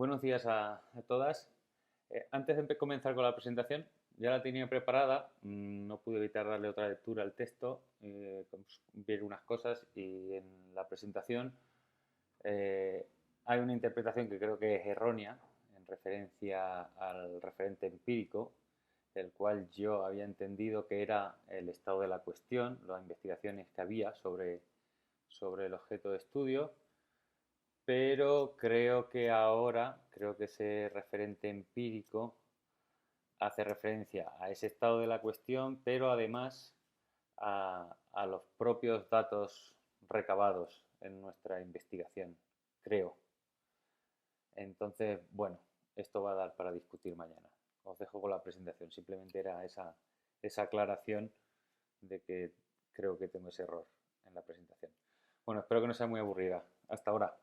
Buenos días a todas. Antes de comenzar con la presentación, ya la tenía preparada, no pude evitar darle otra lectura al texto, ver unas cosas y en la presentación hay una interpretación que creo que es errónea en referencia al referente empírico, el cual yo había entendido que era el estado de la cuestión, las investigaciones que había sobre el objeto de estudio, pero creo que ese referente empírico hace referencia a ese estado de la cuestión, pero además a los propios datos recabados en nuestra investigación, creo. Entonces, bueno, esto va a dar para discutir mañana. Os dejo con la presentación. Simplemente era esa aclaración de que creo que tengo ese error en la presentación. Bueno, espero que no sea muy aburrida. Hasta ahora.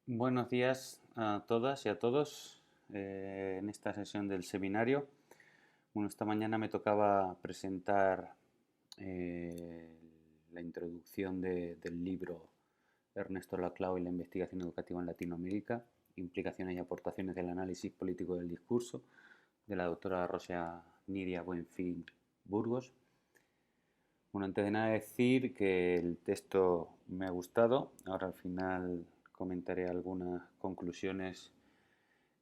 Buenos días a todas y a todos en esta sesión del seminario. Bueno, esta mañana me tocaba presentar eh, la introducción del libro Ernesto Laclau y la investigación educativa en Latinoamérica, implicaciones y aportaciones del análisis político del discurso, de la doctora Rosa Nidia Buenfil Burgos. Bueno, antes de nada decir que el texto me ha gustado. Ahora al final comentaré algunas conclusiones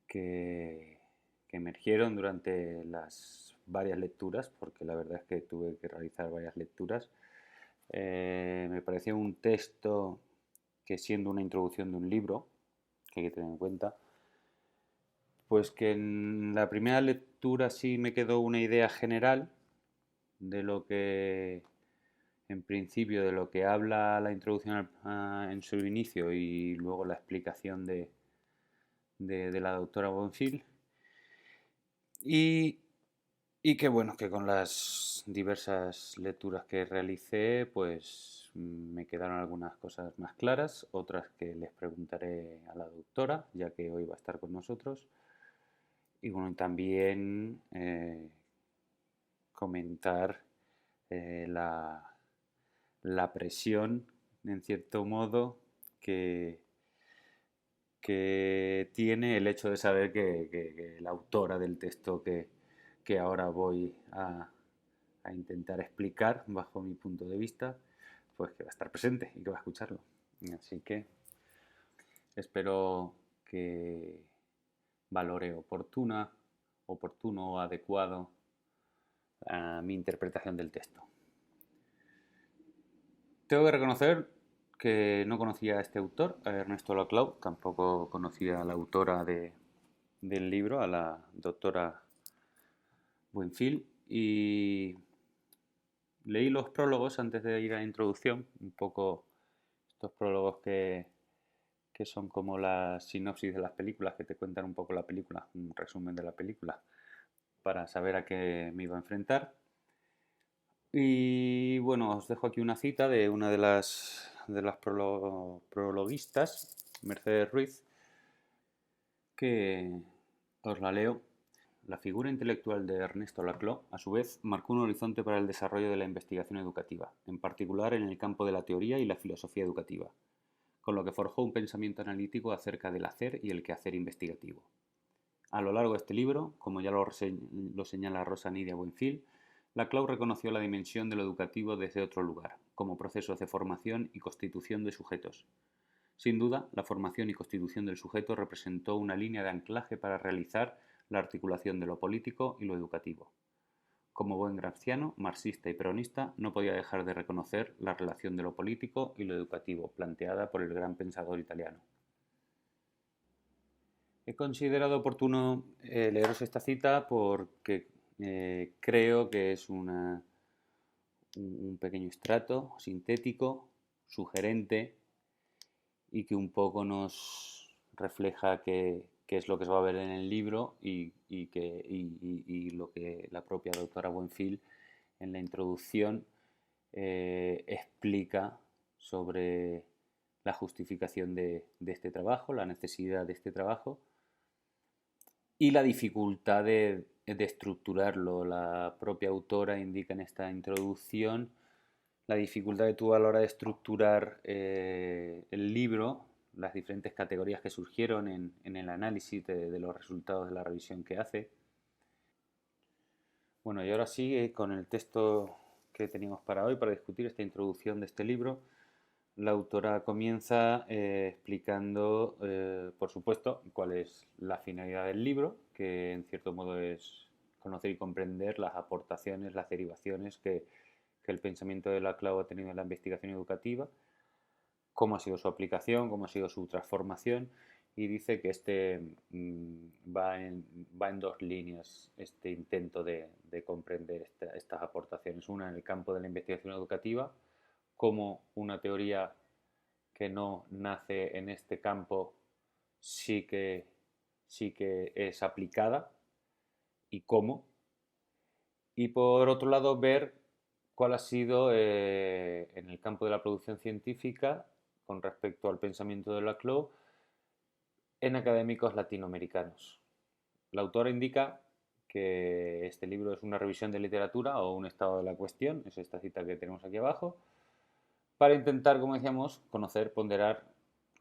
que, que emergieron durante las varias lecturas, porque la verdad es que tuve que realizar varias lecturas. Me pareció un texto que, siendo una introducción de un libro, que hay que tener en cuenta, pues que en la primera lectura sí me quedó una idea general de lo que, en principio, de lo que habla la introducción en su inicio y luego la explicación de la doctora Bonfil. Y, y que bueno, que con las diversas lecturas que realicé, pues me quedaron algunas cosas más claras, otras que les preguntaré a la doctora, ya que hoy va a estar con nosotros. Y bueno, también comentar la presión, en cierto modo, que, que tiene el hecho de saber que la autora del texto que ahora voy a intentar explicar bajo mi punto de vista, pues que va a estar presente y que va a escucharlo. Así que espero que valore oportuno o adecuado a mi interpretación del texto. Tengo que reconocer que no conocía a este autor, a Ernesto Laclau, tampoco conocía a la autora del libro, a la doctora Buenfil, y leí los prólogos antes de ir a la introducción, un poco estos prólogos que son como la sinopsis de las películas, que te cuentan un poco la película, un resumen de la película, para saber a qué me iba a enfrentar. Y bueno, os dejo aquí una cita de una de las prologuistas, Mercedes Ruiz, que os la leo. La figura intelectual de Ernesto Laclau, a su vez, marcó un horizonte para el desarrollo de la investigación educativa, en particular en el campo de la teoría y la filosofía educativa, con lo que forjó un pensamiento analítico acerca del hacer y el quehacer investigativo. A lo largo de este libro, como ya lo señala Rosa Nidia Buenfil, Laclau reconoció la dimensión de lo educativo desde otro lugar, como procesos de formación y constitución de sujetos. Sin duda, la formación y constitución del sujeto representó una línea de anclaje para realizar la articulación de lo político y lo educativo. Como buen gramsciano, marxista y peronista, no podía dejar de reconocer la relación de lo político y lo educativo planteada por el gran pensador italiano. He considerado oportuno leeros esta cita porque creo que es un pequeño estrato sintético, sugerente y que un poco nos refleja qué es lo que se va a ver en el libro y lo que la propia doctora Buenfil en la introducción explica sobre la justificación de este trabajo, la necesidad de este trabajo. y la dificultad de estructurarlo. La propia autora indica en esta introducción la dificultad que tuvo a la hora de estructurar el libro, las diferentes categorías que surgieron en el análisis de los resultados de la revisión que hace. Bueno, y ahora sí, con el texto que teníamos para hoy, para discutir esta introducción de este libro, la autora comienza explicando, por supuesto, cuál es la finalidad del libro, que en cierto modo es conocer y comprender las aportaciones, las derivaciones que el pensamiento de Laclau ha tenido en la investigación educativa, cómo ha sido su aplicación, cómo ha sido su transformación, y dice que va en dos líneas este intento de comprender estas aportaciones. Una en el campo de la investigación educativa, como una teoría que no nace en este campo sí que es aplicada y cómo. Y por otro lado, ver cuál ha sido en el campo de la producción científica con respecto al pensamiento de Laclau en académicos latinoamericanos. La autora indica que este libro es una revisión de literatura o un estado de la cuestión, es esta cita que tenemos aquí abajo, para intentar, como decíamos, conocer, ponderar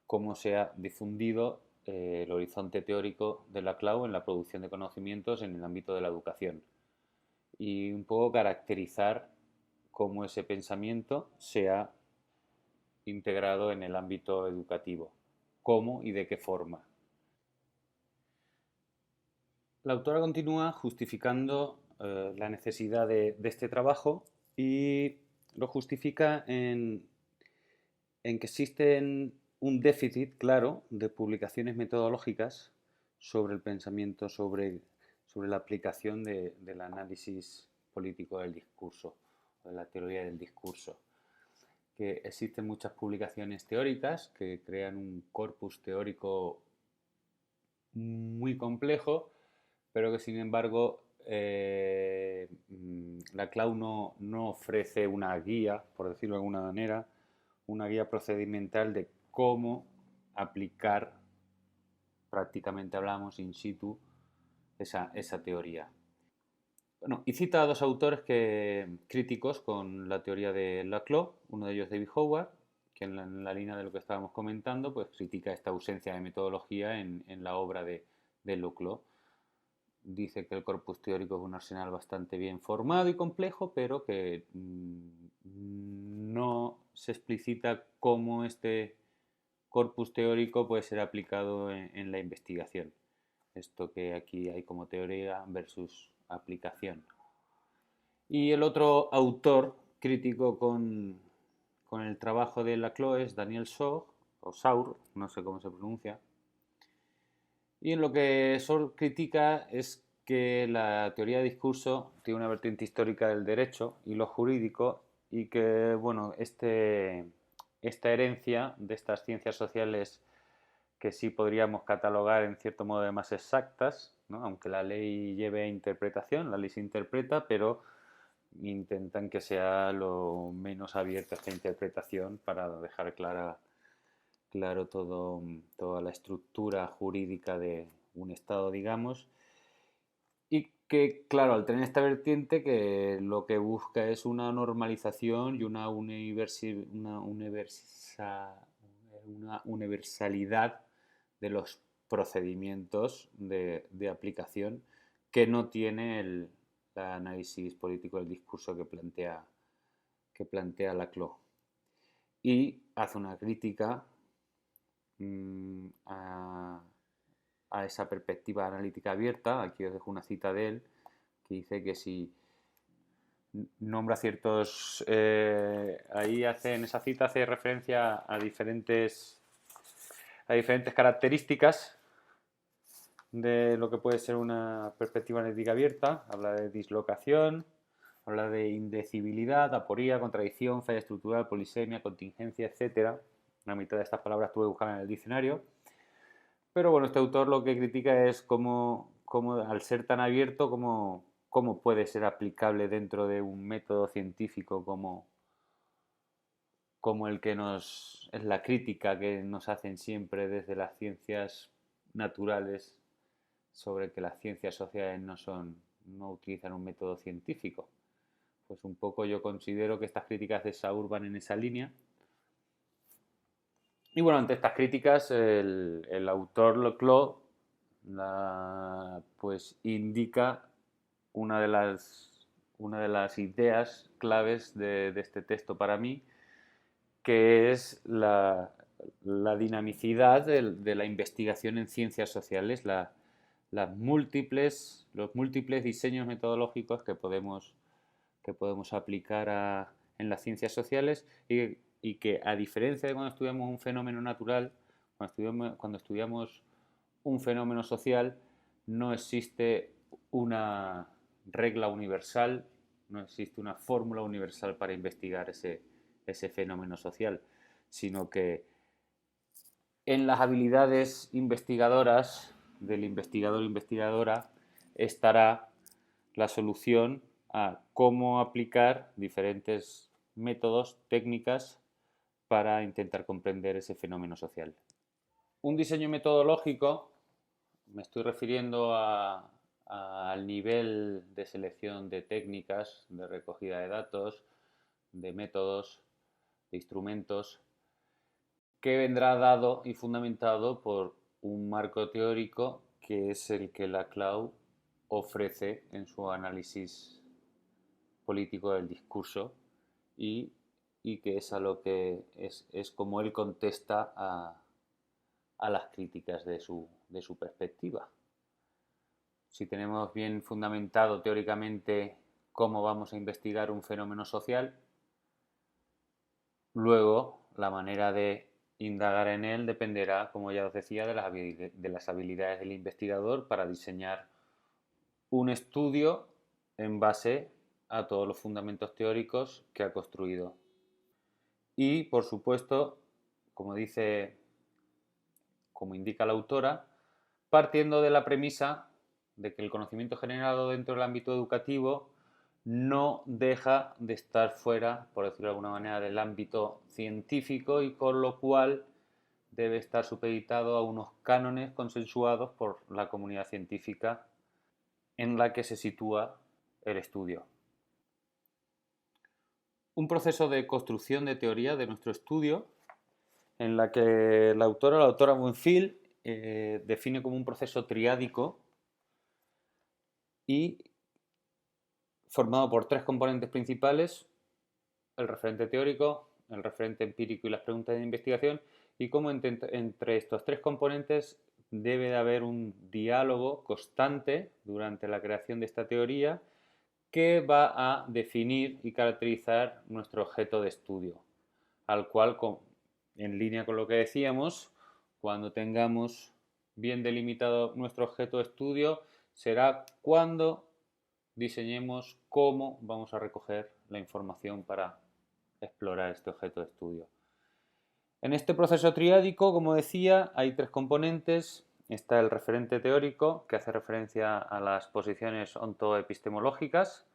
cómo se ha difundido el horizonte teórico de Laclau en la producción de conocimientos en el ámbito de la educación y un poco caracterizar cómo ese pensamiento se ha integrado en el ámbito educativo, cómo y de qué forma. La autora continúa justificando la necesidad de este trabajo y lo justifica en que existe un déficit claro de publicaciones metodológicas sobre el pensamiento, sobre la aplicación del análisis político del discurso, de la teoría del discurso. Que existen muchas publicaciones teóricas que crean un corpus teórico muy complejo, pero que sin embargo Laclau no ofrece una guía, por decirlo de alguna manera, una guía procedimental de cómo aplicar, prácticamente hablamos in situ, esa teoría. Bueno, y cita a dos autores críticos con la teoría de Laclau, uno de ellos David Howard, que en la línea de lo que estábamos comentando, pues critica esta ausencia de metodología en la obra de Laclau. Dice que el corpus teórico es un arsenal bastante bien formado y complejo, pero que no se explicita cómo este corpus teórico puede ser aplicado en la investigación. Esto que aquí hay como teoría versus aplicación. Y el otro autor crítico con el trabajo de Laclau es Daniel Saur, o Saur, no sé cómo se pronuncia. Y en lo que Saur critica es que la teoría de discurso tiene una vertiente histórica del derecho y lo jurídico y que, bueno, esta herencia de estas ciencias sociales que sí podríamos catalogar en cierto modo de más exactas, ¿no? Aunque la ley lleve a interpretación, la ley se interpreta, pero intentan que sea lo menos abierta esta interpretación para dejar claro toda la estructura jurídica de un Estado, digamos, y que, claro, al tener esta vertiente que lo que busca es una normalización y una universalidad de los procedimientos de aplicación que no tiene el análisis político del discurso que plantea Laclau. Y hace una crítica a esa perspectiva analítica abierta. Aquí os dejo una cita de él que dice que si nombra ciertos... ahí en esa cita hace referencia a diferentes características de lo que puede ser una perspectiva analítica abierta. Habla de dislocación, habla de indecibilidad, aporía, contradicción, falla estructural, polisemia, contingencia, etc. La mitad de estas palabras tuve que buscar en el diccionario. Pero bueno, este autor lo que critica es cómo al ser tan abierto, cómo puede ser aplicable dentro de un método científico como el que es la crítica que nos hacen siempre desde las ciencias naturales sobre que las ciencias sociales no utilizan un método científico. Pues un poco yo considero que estas críticas de Saur van en esa línea. Y bueno, ante estas críticas, el autor Leclos pues indica una de las ideas claves de este texto para mí, que es la dinamicidad de la investigación en ciencias sociales, los múltiples diseños metodológicos que podemos aplicar en las ciencias sociales y que, a diferencia de cuando estudiamos un fenómeno natural, cuando estudiamos un fenómeno social, no existe una regla universal, no existe una fórmula universal para investigar ese fenómeno social, sino que en las habilidades investigadoras del investigador o investigadora estará la solución a cómo aplicar diferentes métodos, técnicas para intentar comprender ese fenómeno social. Un diseño metodológico, me estoy refiriendo al nivel de selección de técnicas, de recogida de datos, de métodos, de instrumentos, que vendrá dado y fundamentado por un marco teórico que es el que Laclau ofrece en su análisis político del discurso y que es a lo que es como él contesta a las críticas de su perspectiva. Si tenemos bien fundamentado teóricamente cómo vamos a investigar un fenómeno social, luego la manera de indagar en él dependerá, como ya os decía, de las habilidades del investigador para diseñar un estudio en base a todos los fundamentos teóricos que ha construido. Y, por supuesto, como indica la autora, partiendo de la premisa de que el conocimiento generado dentro del ámbito educativo no deja de estar fuera, por decirlo de alguna manera, del ámbito científico y con lo cual debe estar supeditado a unos cánones consensuados por la comunidad científica en la que se sitúa el estudio. Un proceso de construcción de teoría de nuestro estudio en la que la autora Buenfil, define como un proceso triádico y formado por tres componentes principales: el referente teórico, el referente empírico y las preguntas de investigación, y cómo entre estos tres componentes debe de haber un diálogo constante durante la creación de esta teoría que va a definir y caracterizar nuestro objeto de estudio, al cual, en línea con lo que decíamos, cuando tengamos bien delimitado nuestro objeto de estudio, será cuando diseñemos cómo vamos a recoger la información para explorar este objeto de estudio. En este proceso triádico, como decía, hay tres componentes. Está el referente teórico, que hace referencia a las posiciones ontoepistemológicas,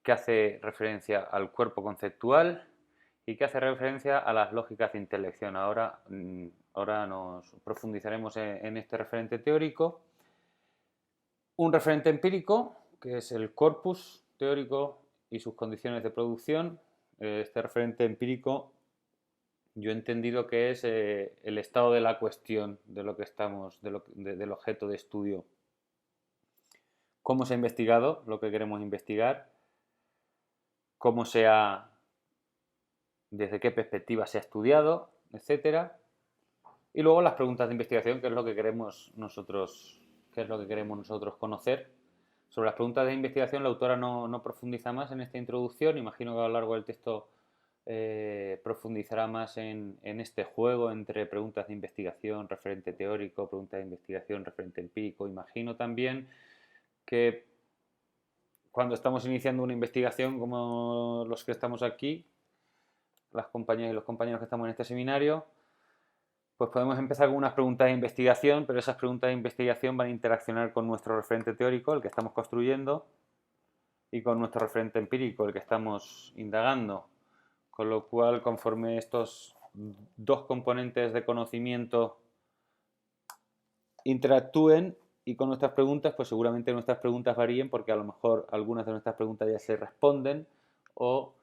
que hace referencia al cuerpo conceptual y que hace referencia a las lógicas de intelección. Ahora nos profundizaremos en este referente teórico. Un referente empírico, que es el corpus teórico y sus condiciones de producción. Este referente empírico yo he entendido que es el estado de la cuestión de lo que del objeto de estudio. Cómo se ha investigado lo que queremos investigar, desde qué perspectiva se ha estudiado, etcétera. Y luego las preguntas de investigación, que es lo que queremos nosotros conocer. Sobre las preguntas de investigación, la autora no profundiza más en esta introducción. Imagino que a lo largo del texto profundizará más en este juego entre preguntas de investigación, referente teórico, preguntas de investigación, referente empírico. Imagino también que cuando estamos iniciando una investigación como los que estamos aquí, las compañeras y los compañeros que estamos en este seminario, pues podemos empezar con unas preguntas de investigación, pero esas preguntas de investigación van a interaccionar con nuestro referente teórico, el que estamos construyendo, y con nuestro referente empírico, el que estamos indagando. Con lo cual, conforme estos dos componentes de conocimiento interactúen, y con nuestras preguntas, pues seguramente nuestras preguntas varíen porque a lo mejor algunas de nuestras preguntas ya se responden o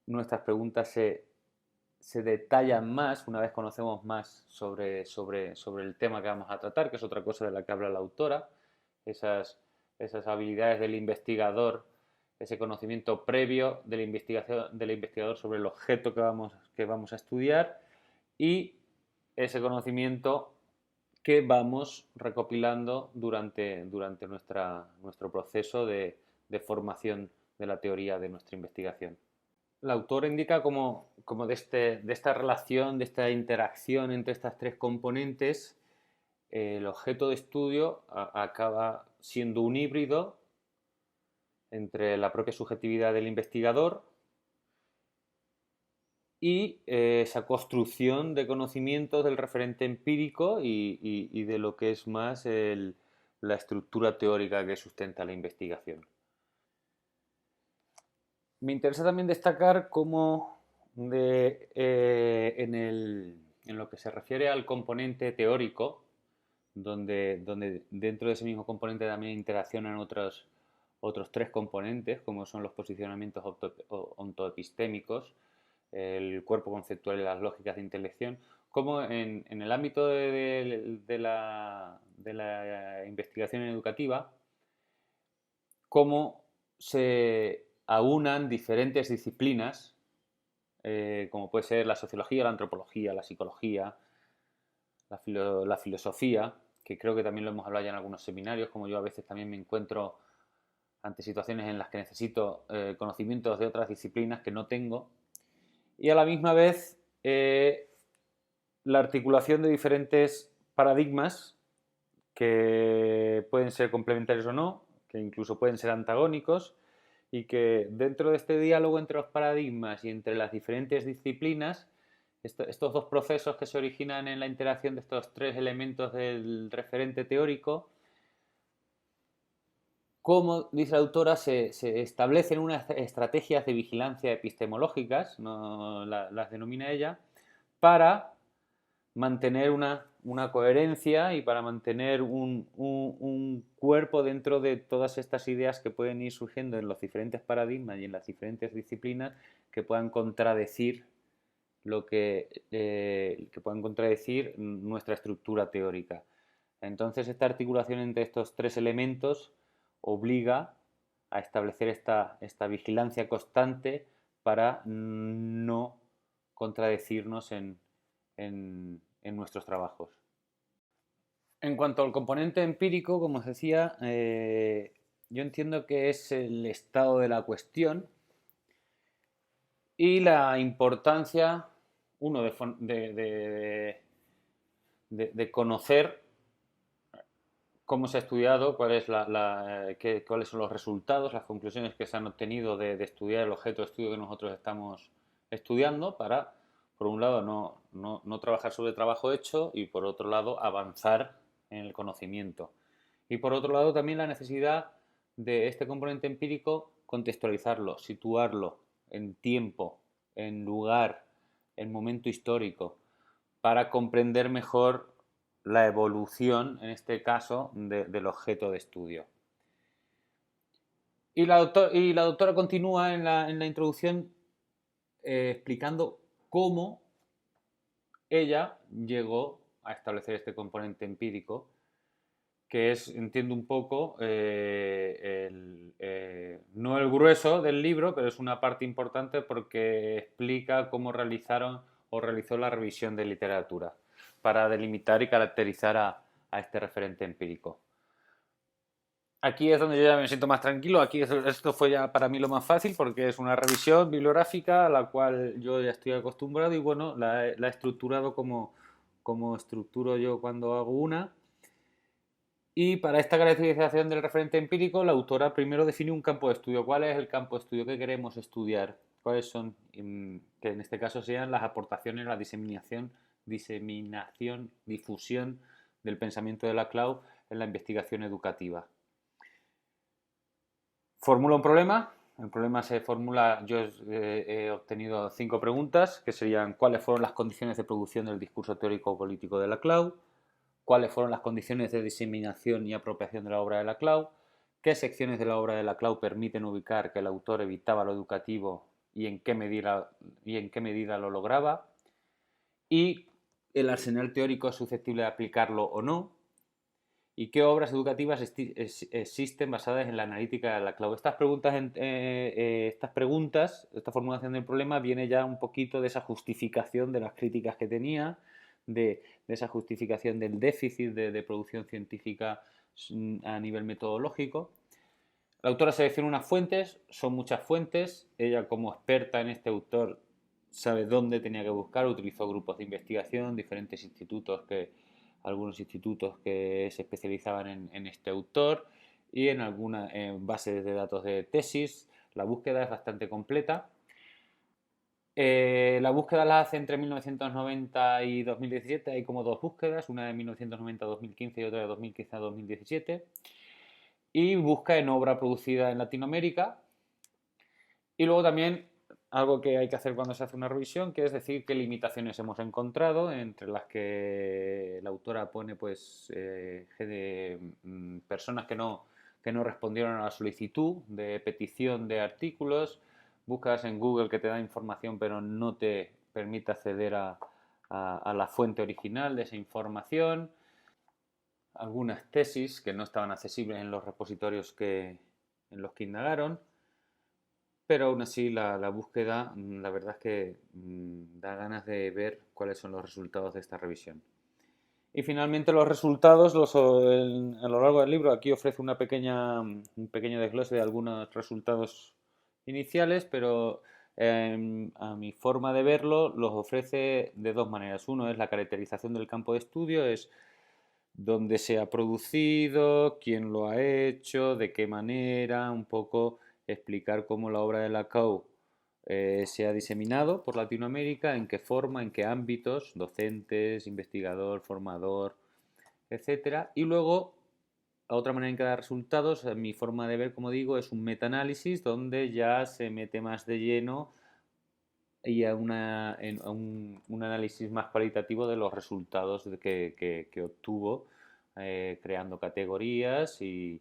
nuestras preguntas se detallan más una vez conocemos más sobre el tema que vamos a tratar, que es otra cosa de la que habla la autora, esas habilidades del investigador, ese conocimiento previo de la investigación, del investigador sobre el objeto que vamos a estudiar y ese conocimiento que vamos recopilando durante nuestro proceso de formación de la teoría de nuestra investigación. La autora indica como de esta relación, de esta interacción entre estas tres componentes, el objeto de estudio acaba siendo un híbrido entre la propia subjetividad del investigador y esa construcción de conocimientos del referente empírico y de lo que es más la estructura teórica que sustenta la investigación. Me interesa también destacar cómo en lo que se refiere al componente teórico, donde dentro de ese mismo componente también interaccionan otros tres componentes, como son los posicionamientos ontoepistémicos, el cuerpo conceptual y las lógicas de intelección, como en el ámbito de la investigación educativa, cómo se aunan diferentes disciplinas, como puede ser la sociología, la antropología, la psicología, la filosofía, que creo que también lo hemos hablado ya en algunos seminarios, como yo a veces también me encuentro ante situaciones en las que necesito conocimientos de otras disciplinas que no tengo, y a la misma vez la articulación de diferentes paradigmas que pueden ser complementarios o no, que incluso pueden ser antagónicos, y que dentro de este diálogo entre los paradigmas y entre las diferentes disciplinas, estos dos procesos que se originan en la interacción de estos tres elementos del referente teórico, como dice la autora, se establecen unas estrategias de vigilancia epistemológicas, no las denomina ella, para mantener una coherencia y para mantener un cuerpo dentro de todas estas ideas que pueden ir surgiendo en los diferentes paradigmas y en las diferentes disciplinas que puedan contradecir que puedan contradecir nuestra estructura teórica. Entonces, esta articulación entre estos tres elementos obliga a establecer esta vigilancia constante para no contradecirnos en nuestros trabajos. En cuanto al componente empírico, como os decía, yo entiendo que es el estado de la cuestión y la importancia, uno, de conocer cómo se ha estudiado, cuáles son los resultados, las conclusiones que se han obtenido de estudiar el objeto de estudio que nosotros estamos estudiando para, por un lado, no trabajar sobre trabajo hecho y, por otro lado, avanzar en el conocimiento. Y, por otro lado, también la necesidad de este componente empírico contextualizarlo, situarlo en tiempo, en lugar, en momento histórico, para comprender mejor la evolución, en este caso, del objeto de estudio. Y la doctora continúa en la introducción explicando cómo ella llegó a establecer este componente empírico, que es, entiendo un poco, no el grueso del libro, pero es una parte importante porque explica cómo realizó la revisión de literatura para delimitar y caracterizar a este referente empírico. Aquí es donde yo ya me siento más tranquilo, aquí esto fue ya para mí lo más fácil porque es una revisión bibliográfica a la cual yo ya estoy acostumbrado y bueno, la he estructurado como estructuro yo cuando hago una. Y para esta caracterización del referente empírico, la autora primero define un campo de estudio. ¿Cuál es el campo de estudio que queremos estudiar? ¿Cuáles son, que en este caso sean las aportaciones, la diseminación, difusión del pensamiento de Laclau en la investigación educativa? Formula un problema. El problema se formula, yo he obtenido 5 preguntas, que serían: ¿cuáles fueron las condiciones de producción del discurso teórico político de Laclau? cuáles fueron las condiciones de diseminación y apropiación de la obra de Laclau, qué secciones de la obra de Laclau permiten ubicar que el autor evitaba lo educativo y en qué medida lo lograba, y el arsenal teórico es susceptible de aplicarlo o no, y qué obras educativas existen basadas en la analítica de Laclau. Esta formulación del problema viene ya un poquito de esa justificación de las críticas que tenía, de esa justificación del déficit de producción científica a nivel metodológico. La autora selecciona unas fuentes, son muchas fuentes. Ella, como experta en este autor, sabe dónde tenía que buscar, utilizó grupos de investigación, diferentes algunos institutos que se especializaban en este autor y en algunas bases de datos de tesis. La búsqueda es bastante completa. La búsqueda la hace entre 1990 y 2017. Hay como dos búsquedas, una de 1990 a 2015 y otra de 2015 a 2017. Y busca en obra producida en Latinoamérica. Y luego también algo que hay que hacer cuando se hace una revisión, que es decir qué limitaciones hemos encontrado, entre las que la autora pone pues personas que no respondieron a la solicitud de petición de artículos, búsquedas en Google que te da información pero no te permite acceder a la fuente original de esa información, algunas tesis que no estaban accesibles en los repositorios en los que indagaron. Pero aún así la búsqueda, la verdad es que da ganas de ver cuáles son los resultados de esta revisión. Y finalmente los resultados, a lo largo del libro, aquí ofrece un pequeño desglose de algunos resultados iniciales, pero a mi forma de verlo los ofrece de dos maneras. Uno es la caracterización del campo de estudio, es dónde se ha producido, quién lo ha hecho, de qué manera, un poco explicar cómo la obra de Laclau se ha diseminado por Latinoamérica, en qué forma, en qué ámbitos, docentes, investigador, formador, etcétera. Y luego, a otra manera en que da resultados, mi forma de ver, como digo, es un metaanálisis donde ya se mete más de lleno y a un análisis más cualitativo de los resultados que obtuvo, creando categorías y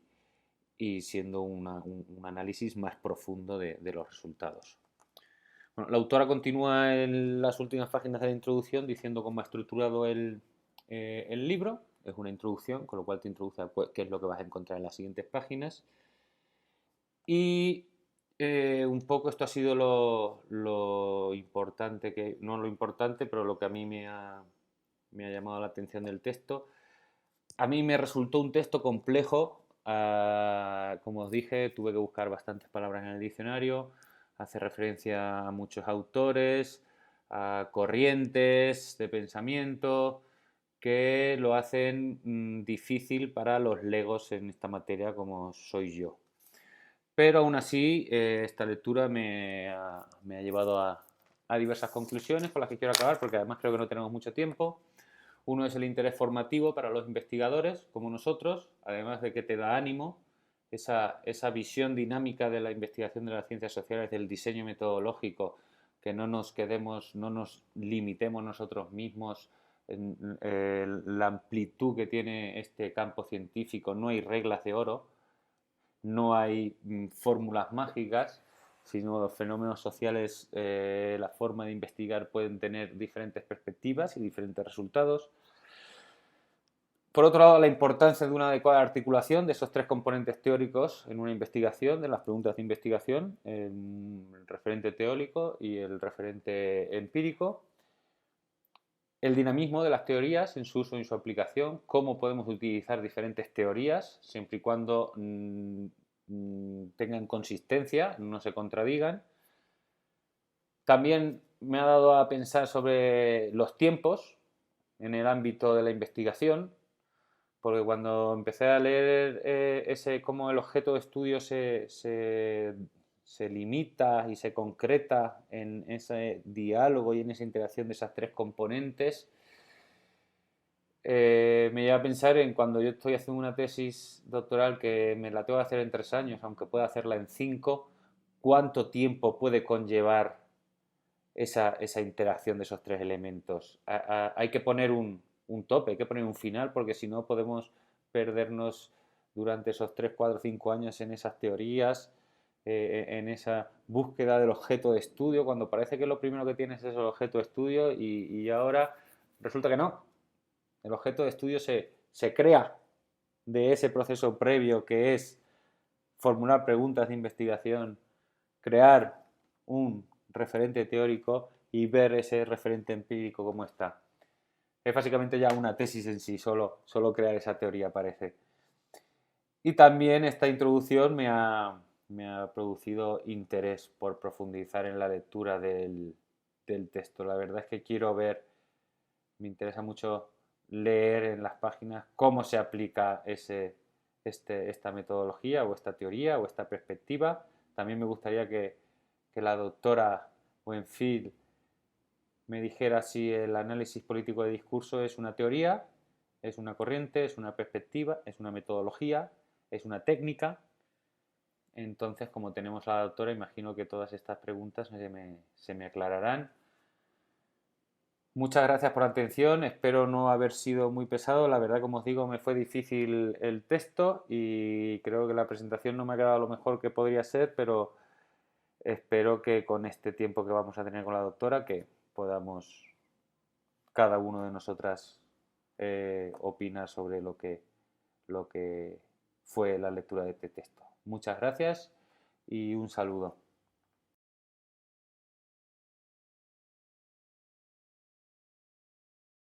siendo un análisis más profundo de los resultados. Bueno, la autora continúa en las últimas páginas de la introducción diciendo cómo ha estructurado el libro. Es una introducción, con lo cual te introduce a qué es lo que vas a encontrar en las siguientes páginas. Y un poco esto ha sido lo importante, no lo importante, pero lo que a mí me ha llamado la atención del texto. A mí me resultó un texto complejo, como os dije, tuve que buscar bastantes palabras en el diccionario, hace referencia a muchos autores, a corrientes de pensamiento que lo hacen difícil para los legos en esta materia como soy yo. Pero aún así, esta lectura me ha llevado a diversas conclusiones con las que quiero acabar, porque además creo que no tenemos mucho tiempo. Uno es el interés formativo para los investigadores, como nosotros, además de que te da ánimo, esa visión dinámica de la investigación de las ciencias sociales, del diseño metodológico, que no nos limitemos nosotros mismos en la amplitud que tiene este campo científico. No hay reglas de oro, no hay fórmulas mágicas, sino los fenómenos sociales, la forma de investigar pueden tener diferentes perspectivas y diferentes resultados. Por otro lado, la importancia de una adecuada articulación de esos tres componentes teóricos en una investigación, de las preguntas de investigación, el referente teórico y el referente empírico. El dinamismo de las teorías en su uso y en su aplicación, cómo podemos utilizar diferentes teorías siempre y cuando tengan consistencia, no se contradigan. También me ha dado a pensar sobre los tiempos en el ámbito de la investigación, porque cuando empecé a leer cómo el objeto de estudio se limita y se concreta en ese diálogo y en esa interacción de esas tres componentes, me lleva a pensar en cuando yo estoy haciendo una tesis doctoral que me la tengo que hacer en 3 años, aunque pueda hacerla en 5, ¿cuánto tiempo puede conllevar esa interacción de esos tres elementos? Hay que poner un un tope, hay que poner un final, porque si no podemos perdernos durante esos 3 4 5 años en esas teorías, en esa búsqueda del objeto de estudio, cuando parece que lo primero que tienes es el objeto de estudio y ahora resulta que no. El objeto de estudio se crea de ese proceso previo que es formular preguntas de investigación, crear un referente teórico y ver ese referente empírico cómo está. Es básicamente ya una tesis en sí, solo crear esa teoría parece. Y también esta introducción me ha producido interés por profundizar en la lectura del texto. La verdad es que quiero ver, me interesa mucho leer en las páginas cómo se aplica esta metodología o esta teoría o esta perspectiva. También me gustaría que la doctora Buenfil me dijera si el análisis político de discurso es una teoría, es una corriente, es una perspectiva, es una metodología, es una técnica. Entonces, como tenemos a la doctora, imagino que todas estas preguntas se me aclararán. Muchas gracias por la atención, espero no haber sido muy pesado. La verdad, como os digo, me fue difícil el texto y creo que la presentación no me ha quedado lo mejor que podría ser, pero espero que con este tiempo que vamos a tener con la doctora, que podamos cada uno de nosotras opinar sobre lo que fue la lectura de este texto. Muchas gracias y un saludo.